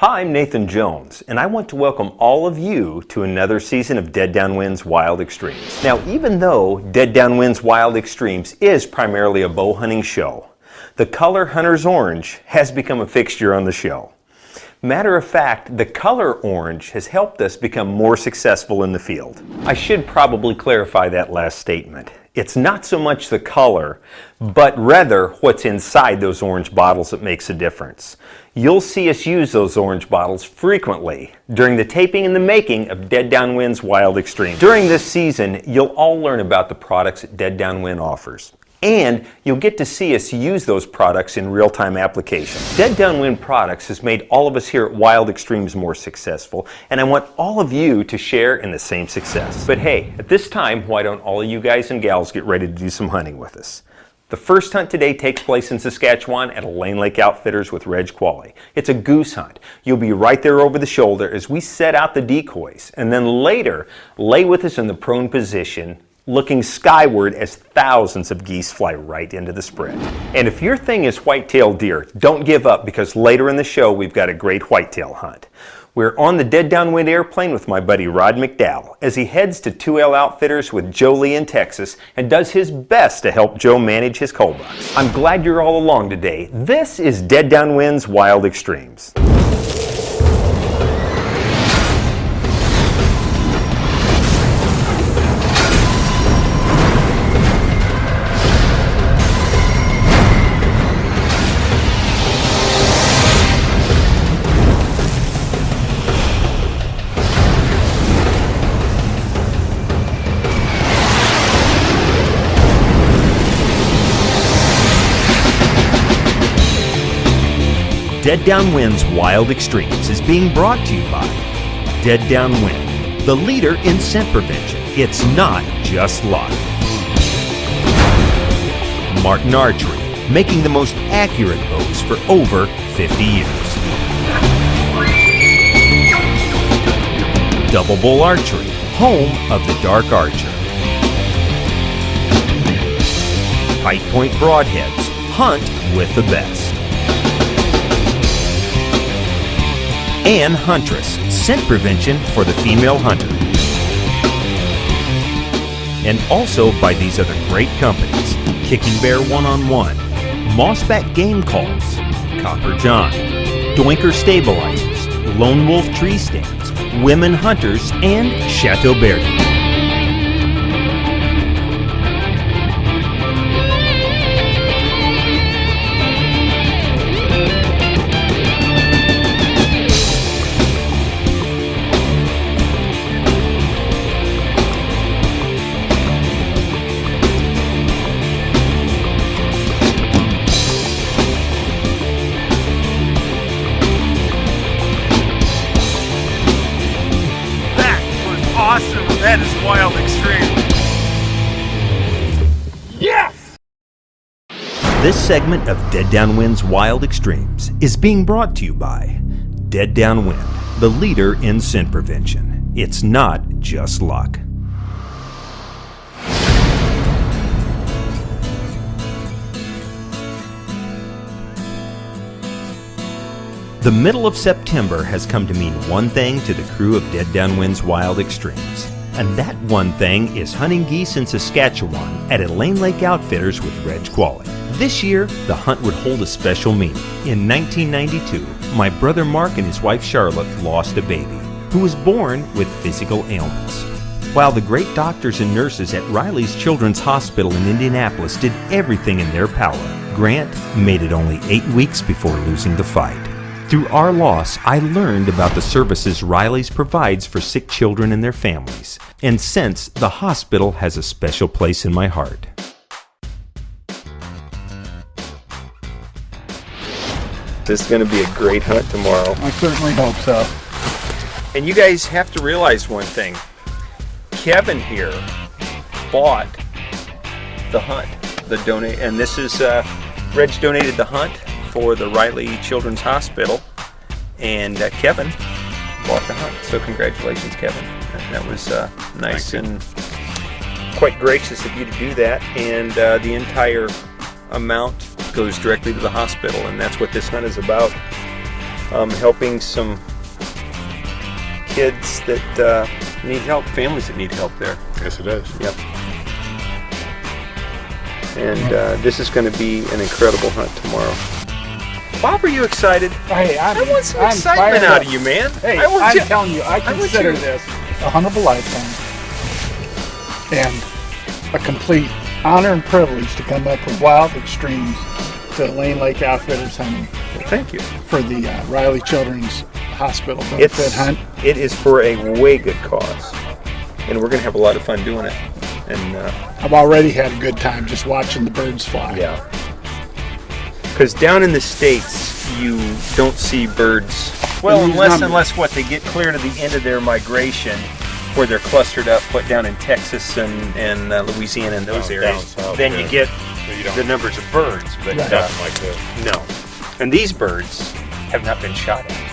Hi, I'm Nathan Jones, and I want to welcome all of you to another season of Dead Downwind's Wild Extremes. Now, even though Dead Downwind's Wild Extremes is primarily a bow hunting show, the color Hunter's Orange has become a fixture on the show. Matter of fact, the color orange has helped us become more successful in the field. I should probably clarify that last statement. It's not so much the color, but rather what's inside those orange bottles that makes a difference. You'll see us use those orange bottles frequently during the taping and the making of Dead Downwind's Wild Extremes. During this season, you'll all learn about the products that Dead Downwind offers. And you'll get to see us use those products in real-time application. Dead Downwind Products has made all of us here at Wild Extremes more successful, and I want all of you to share in the same success. But hey, at this time, why don't all of you guys and gals get ready to do some hunting with us? The first hunt today takes place in Saskatchewan at Elaine Lake Outfitters with Reg Qualley. It's a goose hunt. You'll be right there over the shoulder as we set out the decoys, and then later lay with us in the prone position, looking skyward as thousands of geese fly right into the spread. And if your thing is white-tailed deer, don't give up, because later in the show we've got a great whitetail hunt. We're on the Dead Downwind airplane with my buddy Rod McDowell as he heads to 2L Outfitters with Joe Lee in Texas and does his best to help Joe manage his cull bucks. I'm glad you're all along today. This is Dead Downwind's Wild Extremes. Dead Downwind's Wild Extremes is being brought to you by Dead Downwind, the leader in scent prevention. It's not just luck. Martin Archery, making the most accurate bows for over 50 years. Double Bull Archery, home of the Dark Archer. Height Point Broadheads, hunt with the best. And Huntress, scent prevention for the female hunter. And also by these other great companies: Kicking Bear One-on-One, Mossback Game Calls, Copper John, Doinker Stabilizers, Lone Wolf Tree Stands, Women Hunters, and Chateau Berdy. Awesome, that is Wild Extreme. Yes! This segment of Dead Downwind's Wild Extremes is being brought to you by Dead Downwind, the leader in scent prevention. It's not just luck. The middle of September has come to mean one thing to the crew of Dead Downwind's Wild Extremes, and that one thing is hunting geese in Saskatchewan at Elaine Lake Outfitters with Reg Qualley. This year, the hunt would hold a special meaning. In 1992, my brother Mark and his wife Charlotte lost a baby who was born with physical ailments. While the great doctors and nurses at Riley's Children's Hospital in Indianapolis did everything in their power, Grant made it only 8 weeks before losing the fight. Through our loss, I learned about the services Riley's provides for sick children and their families, and since the hospital has a special place in my heart. This is going to be a great hunt tomorrow. I certainly hope so. And you guys have to realize one thing. Kevin here bought the hunt, and this is Reg donated the hunt for the Riley Children's Hospital, and Kevin bought the hunt. So congratulations, Kevin. That was nice and quite gracious of you to do that, and the entire amount goes directly to the hospital, and that's what this hunt is about. helping some kids that need help, families that need help there. Yes, it is. Yep. And this is going to be an incredible hunt tomorrow. Bob, are you excited? Hey, I want some excitement out of you, man. Hey, I'm telling you, I consider this a hunt of a lifetime and a complete honor and privilege to come up with Wild Extremes to Lane Lake Outfitters hunting. Well, thank you. For the Riley Children's Hospital benefit hunt. It is for a way good cause, and we're going to have a lot of fun doing it. And I've already had a good time just watching the birds fly. Yeah. Because down in the States, you don't see birds. Well, unless what, they get clear to the end of their migration, where they're clustered up, put down in Texas and Louisiana and those areas. South, then you get the numbers of birds, but nothing like this. No. And these birds have not been shot at.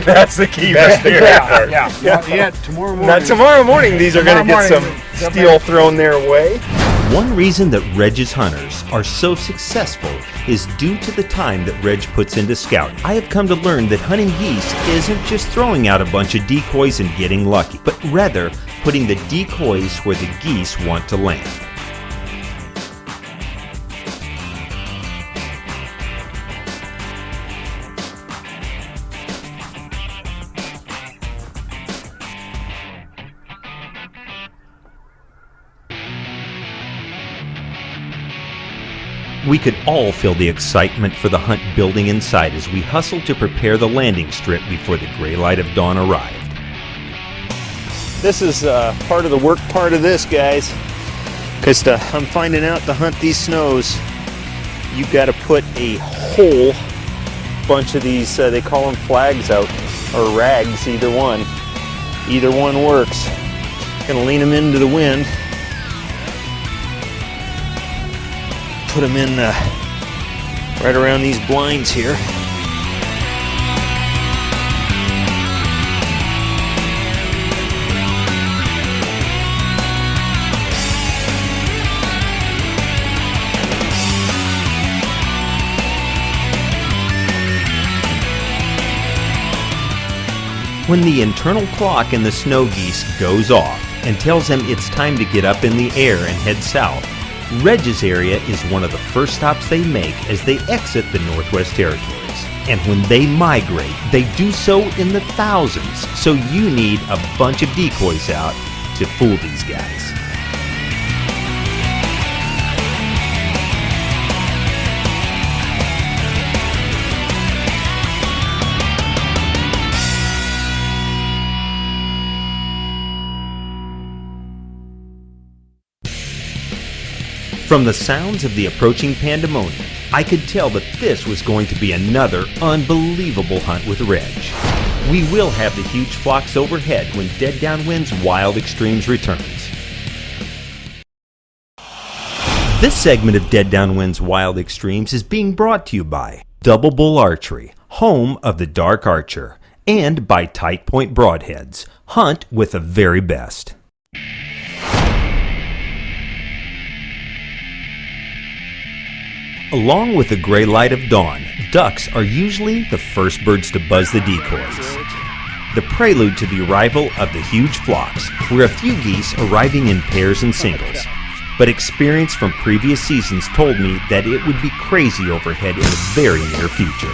That's the key. That's the great part. Yeah. Not yet. Tomorrow morning. Not tomorrow morning. These are going to get some steel thrown their way. One reason that Reg's hunters are so successful is due to the time that Reg puts into scouting. I have come to learn that hunting geese isn't just throwing out a bunch of decoys and getting lucky, but rather putting the decoys where the geese want to land. We could all feel the excitement for the hunt building inside as we hustled to prepare the landing strip before the gray light of dawn arrived. This is part of the work part of this, guys. Because I'm finding out to hunt these snows, you got to put a whole bunch of these, they call them flags out, or rags, either one. Either one works. Gonna lean them into the wind. Put them in right around these blinds here. When the internal clock in the snow geese goes off and tells them it's time to get up in the air and head south, Reg's area is one of the first stops they make as they exit the Northwest Territories. And when they migrate, they do so in the thousands, so you need a bunch of decoys out to fool these guys. From the sounds of the approaching pandemonium, I could tell that this was going to be another unbelievable hunt with Reg. We will have the huge flocks overhead when Dead Downwind's Wild Extremes returns. This segment of Dead Downwind's Wild Extremes is being brought to you by Double Bull Archery, home of the Dark Archer, and by Tight Point Broadheads. Hunt with the very best. Along with the gray light of dawn, ducks are usually the first birds to buzz the decoys. The prelude to the arrival of the huge flocks were a few geese arriving in pairs and singles. But experience from previous seasons told me that it would be crazy overhead in the very near future.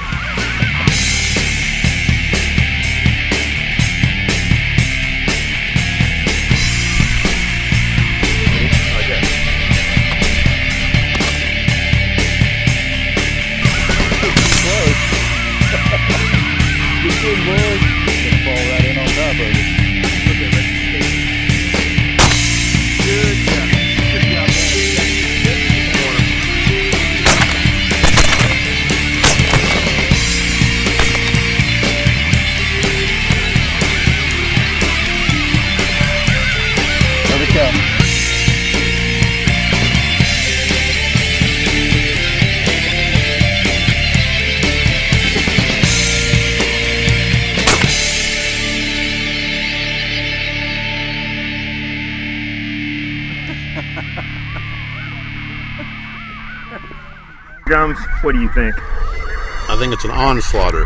Gums, what do you think? I think it's an onslaughter.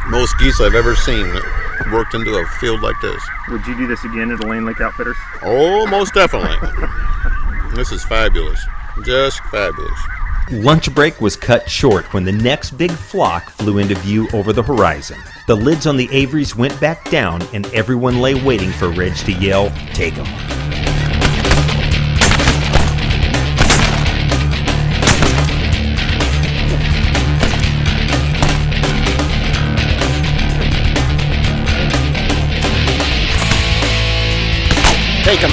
Most geese I've ever seen that worked into a field like this. Would you do this again at the Lane Lake Outfitters? Oh, most definitely. This is fabulous. Just fabulous. Lunch break was cut short when the next big flock flew into view over the horizon. The lids on the aviaries went back down and everyone lay waiting for Reg to yell, "Take 'em." Take them.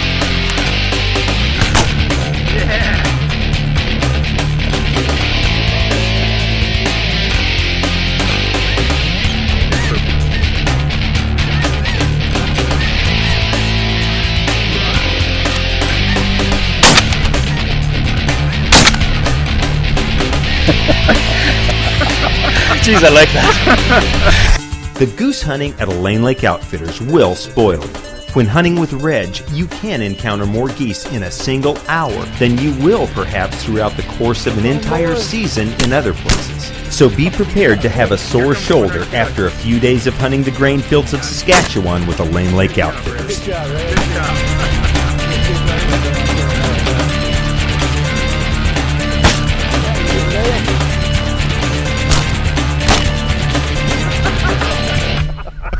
Jeez, I like that. The goose hunting at a Lane Lake Outfitters will spoil you. When hunting with Reg, you can encounter more geese in a single hour than you will perhaps throughout the course of an entire season in other places. So be prepared to have a sore shoulder after a few days of hunting the grain fields of Saskatchewan with a Lane Lake Outfitters.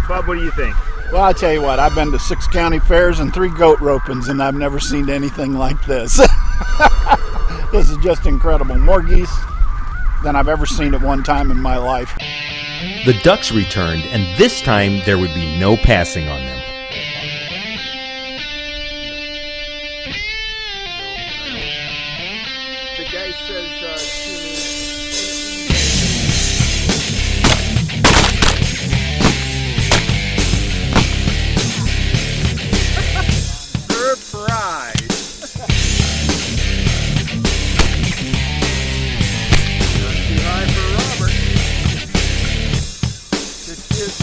Bob, what do you think? Well, I tell you what, I've been to 6 county fairs and 3 goat ropings, and I've never seen anything like this. This is just incredible. More geese than I've ever seen at one time in my life. The ducks returned, and this time there would be no passing on them. The guy says surprise. Too high for Robert. It's just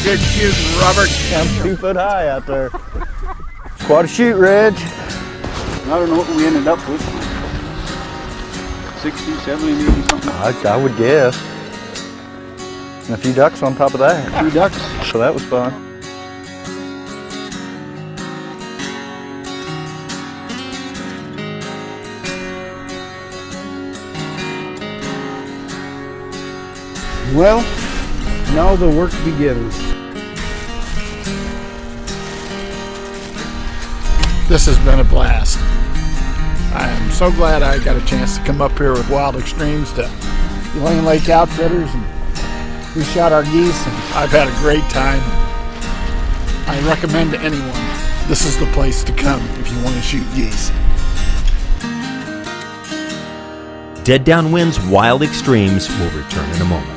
good shooting, Robert. I'm 2 foot high out there. Quite a shoot, Reg. I don't know what we ended up with. 60, 70, maybe something. I would guess. And a few ducks on top of that. A few ducks. So that was fun. Well, now the work begins. This has been a blast. I am so glad I got a chance to come up here with Wild Extremes to Lane Lake Outfitters, and we shot our geese, and I've had a great time. I recommend to anyone, this is the place to come if you want to shoot geese. Dead Downwind's Wild Extremes will return in a moment.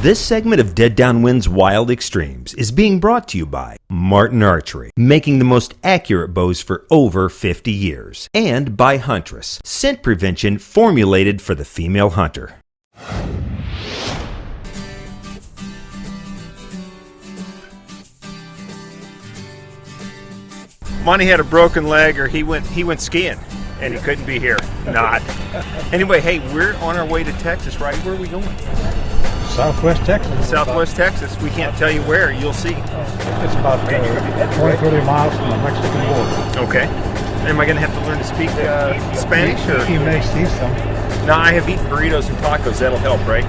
This segment of Dead Downwind's Wild Extremes is being brought to you by Martin Archery, making the most accurate bows for over 50 years, and by Huntress, scent prevention formulated for the female hunter. Monty had a broken leg, or he went skiing, and he couldn't be here. Not. Anyway, hey, we're on our way to Texas, right? Where are we going? Southwest Texas. Southwest Texas. We can't tell you where. You'll see. It's about 20, 30 miles from the Mexican border. Okay. Am I going to have to learn to speak Spanish? Or? You may see some. No, I have eaten burritos and tacos. That'll help, right?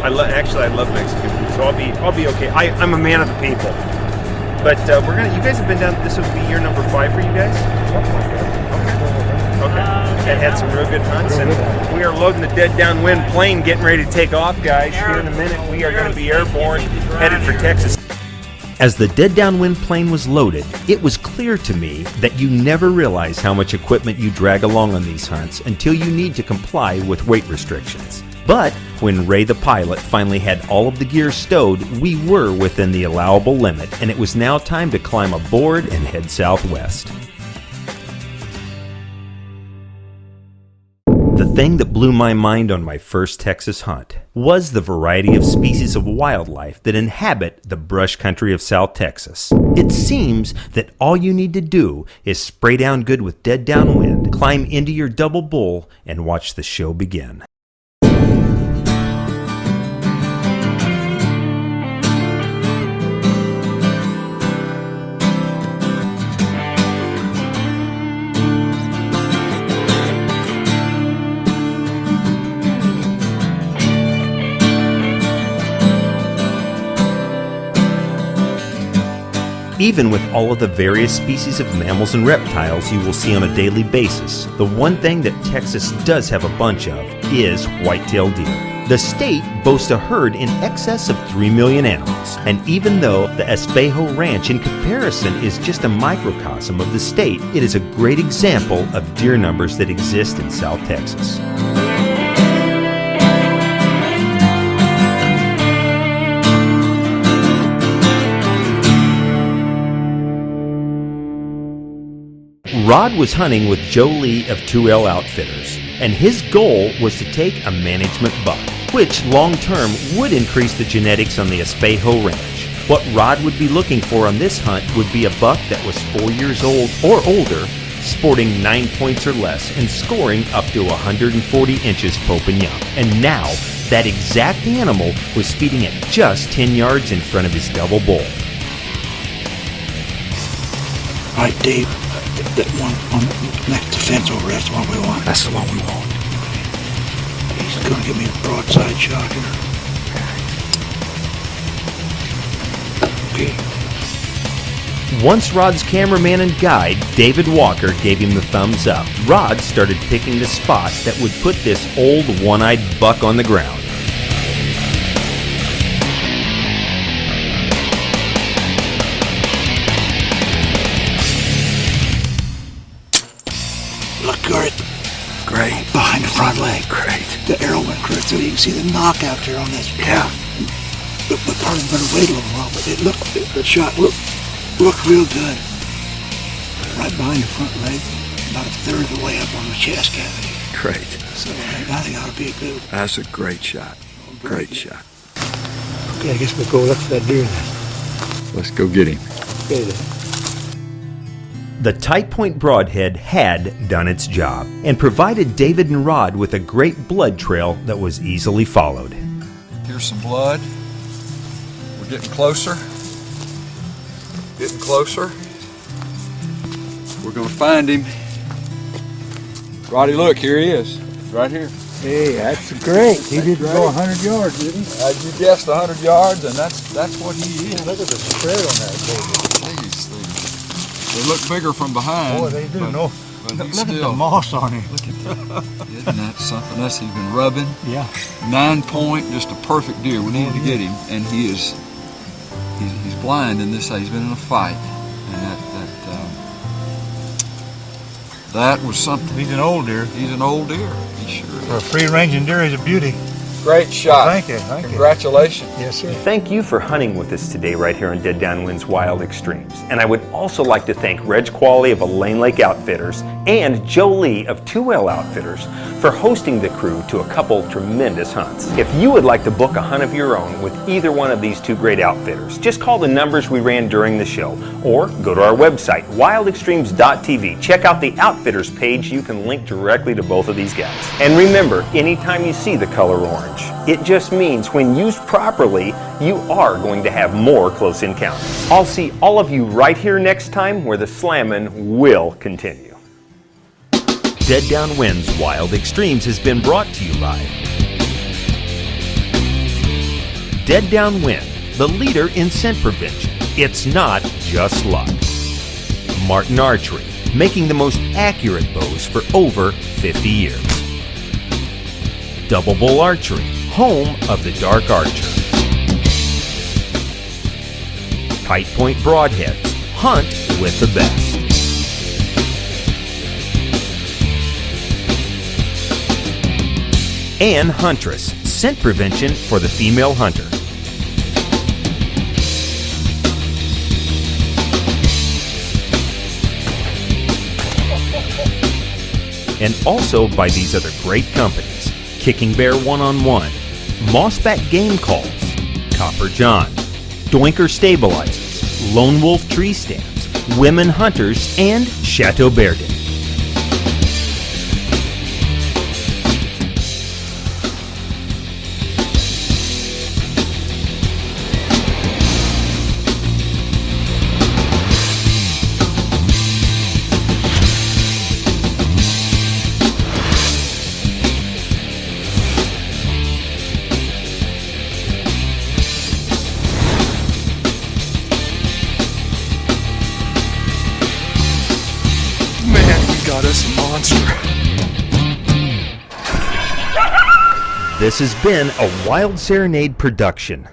I love Mexican food, so I'll be okay. I'm a man of the people. But we're gonna. You guys have been down. This will be year number 5 for you guys. Okay. And had some real good hunts, and we are loading the Dead Downwind plane, getting ready to take off, guys. Here in a minute, we are going to be airborne, headed for Texas. As the Dead Downwind plane was loaded, it was clear to me that you never realize how much equipment you drag along on these hunts until you need to comply with weight restrictions. But when Ray the pilot finally had all of the gear stowed, we were within the allowable limit, and it was now time to climb aboard and head southwest. The thing that blew my mind on my first Texas hunt was the variety of species of wildlife that inhabit the brush country of South Texas. It seems that all you need to do is spray down good with dead downwind, climb into your double bull, and watch the show begin. Even with all of the various species of mammals and reptiles you will see on a daily basis, the one thing that Texas does have a bunch of is white-tailed deer. The state boasts a herd in excess of 3 million animals, and even though the Espejo Ranch in comparison is just a microcosm of the state, it is a great example of deer numbers that exist in South Texas. Rod was hunting with Joe Lee of 2L Outfitters, and his goal was to take a management buck, which long-term would increase the genetics on the Espejo Ranch. What Rod would be looking for on this hunt would be a buck that was 4 years old or older, sporting 9 points or less, and scoring up to 140 inches pope and young. And now, that exact animal was feeding at just 10 yards in front of his double bull. All right, Dave, that one on next to the fence over, that's the one we want. That's the one we want. He's gonna give me a broadside shot here. Okay. Once Rod's cameraman and guide, David Walker, gave him the thumbs up, Rod started picking the spot that would put this old one-eyed buck on the ground. Look good. Great. Behind the front leg. Great. The arrow went correct through. You can see the knockout there on this. Yeah. But probably better wait a little while. But it looked, the shot looked real good. Right behind the front leg, about a third of the way up on the chest cavity. Great. So I think it ought to be a good. That's a great shot. Great shot. Okay, I guess we'll go look for that deer then. Let's go get him. Okay then. The tight point broadhead had done its job and provided David and Rod with a great blood trail that was easily followed. Here's some blood. We're getting closer. Getting closer. We're gonna find him. Roddy, look, here he is. Right here. Hey, that's great. He didn't go 100 yards, did he? You guessed 100 yards, and that's what he is. Look at the spread on that baby. These things. They look bigger from behind. Boy, they do. But Look he's at the still, moss on him. Look at that. Isn't that something else he's been rubbing? Yeah. 9 point, just a perfect deer. We needed to get him, and he's blind in this. He's been in a fight, and that was something. He's an old deer. He's an old deer. He sure is. For a free-ranging deer, he's a beauty. Great shot. Thank you. Thank you. Congratulations. Yes, sir. Thank you for hunting with us today right here on Dead Downwind's Wild Extremes. And I would also like to thank Reg Qualley of Elaine Lake Outfitters and Joe Lee of 2L Outfitters for hosting the crew to a couple tremendous hunts. If you would like to book a hunt of your own with either one of these two great outfitters, just call the numbers we ran during the show or go to our website, wildextremes.tv. Check out the Outfitters page. You can link directly to both of these guys. And remember, anytime you see the color orange, it just means when used properly, you are going to have more close encounters. I'll see all of you right here next time where the slammin' will continue. Dead Downwind's Wild Extremes has been brought to you by Dead Downwind, the leader in scent prevention. It's not just luck. Martin Archery, making the most accurate bows for over 50 years. Double Bull Archery, home of the Dark Archer. Tight Point Broadheads, hunt with the best. And Huntress, scent prevention for the female hunter. and also by these other great companies: Kicking Bear One-on-One, Mossback Game Calls, Copper John, Doinker Stabilizers, Lone Wolf Tree Stands, Women Hunters, and Chateau Berdin. Man, we got us a monster. This has been a Wild Serenade production.